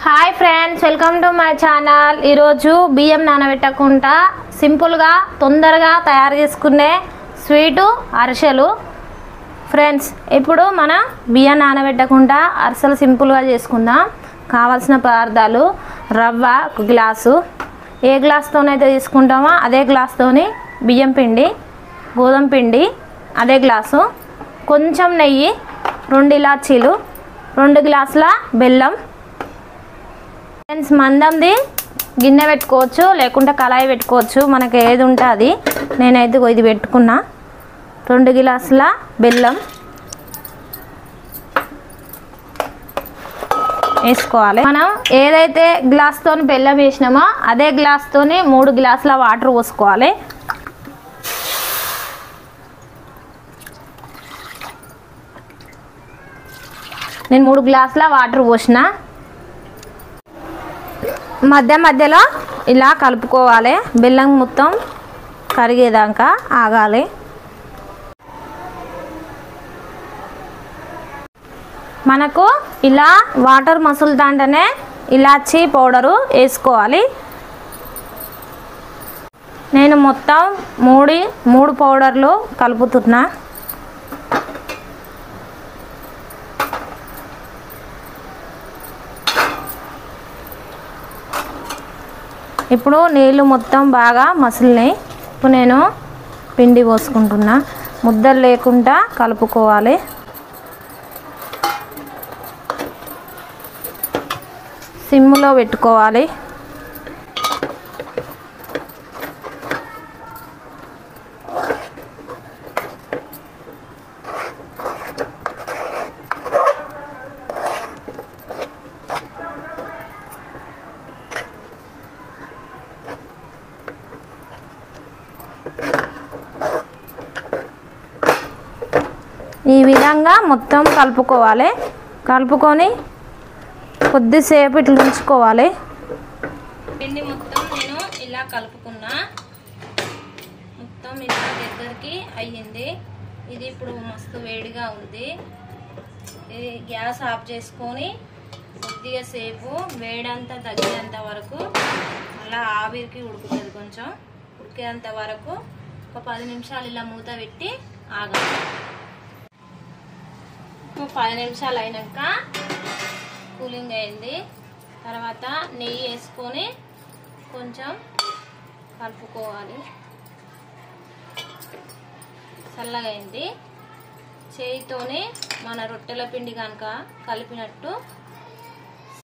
Hi friends, welcome to my channel. ఈరోజు బియ్యం నానబెట్టకుండా సింపుల్గా తొందరగా తయారు చేసుకునే స్వీటు అరిసెలు. ఫ్రెండ్స్, ఇప్పుడు మనం బియ్యం నానబెట్టకుండా అరిసెలు సింపుల్గా చేసుకుందాం. కావాల్సిన పదార్థాలు: రవ్వ ఒక గ్లాసు, ఏ గ్లాస్తోనైతే తీసుకుంటామో అదే గ్లాస్తోని బియ్యం పిండి, గోధుమ పిండి అదే గ్లాసు, కొంచెం నెయ్యి, 2 ఇలాచీలు, 2 గ్లాసుల బెల్లం. ఫ్రెండ్స్, మందంది గిన్నె పెట్టుకోవచ్చు, లేకుంటే కళాయి పెట్టుకోవచ్చు, మనకి ఏది ఉంటే అది. నేనైతే ఇది పెట్టుకున్నా. 2 గ్లాసుల బెల్లం వేసుకోవాలి. మనం ఏదైతే గ్లాస్తో బెల్లం వేసినామో అదే గ్లాస్తో 3 గ్లాసుల వాటర్ పోసుకోవాలి. నేను 3 గ్లాసుల వాటర్ పోసిన. మధ్యలో ఇలా కలుపుకోవాలి. బెల్లం మొత్తం కరిగేదాకా ఆగాలి. మనకు ఇలా వాటర్ మసులుతాంటేనే ఇలాచీ పౌడరు వేసుకోవాలి. నేను మొత్తం 3 పౌడర్లు కలుపుతున్నా. ఇప్పుడు నీళ్ళు మొత్తం బాగా మసిలినాయి. ఇప్పుడు నేను పిండి పోసుకుంటున్నా. ముద్దలు లేకుండా కలుపుకోవాలి. సిమ్లో పెట్టుకోవాలి. ఈ విధంగా మొత్తం కలుపుకోవాలి. కలుపుకొని కొద్దిసేపు ఇట్లా ఉంచుకోవాలి. పిండి మొత్తం నేను ఇలా కలుపుకున్నా. మొత్తం ఇలా దగ్గరికి అయ్యింది. ఇది ఇప్పుడు మస్తు వేడిగా ఉంది. ఇది గ్యాస్ ఆఫ్ చేసుకొని కొద్దిగా సేపు వేడంతా తగ్గేంత వరకు అలా ఆవిరికి ఉడుకుతుంది. కొంచెం ఉడికేంత వరకు ఒక 10 నిమిషాలు ఇలా మూత పెట్టి ఆగాలి. 10 నిమిషాలు అయినాక కూలింగ్ అయింది. తర్వాత నెయ్యి వేసుకొని కొంచెం కలుపుకోవాలి. చల్లగా అయింది. చేయితోనే మన రొట్టెల పిండి కనుక కలిపినట్టు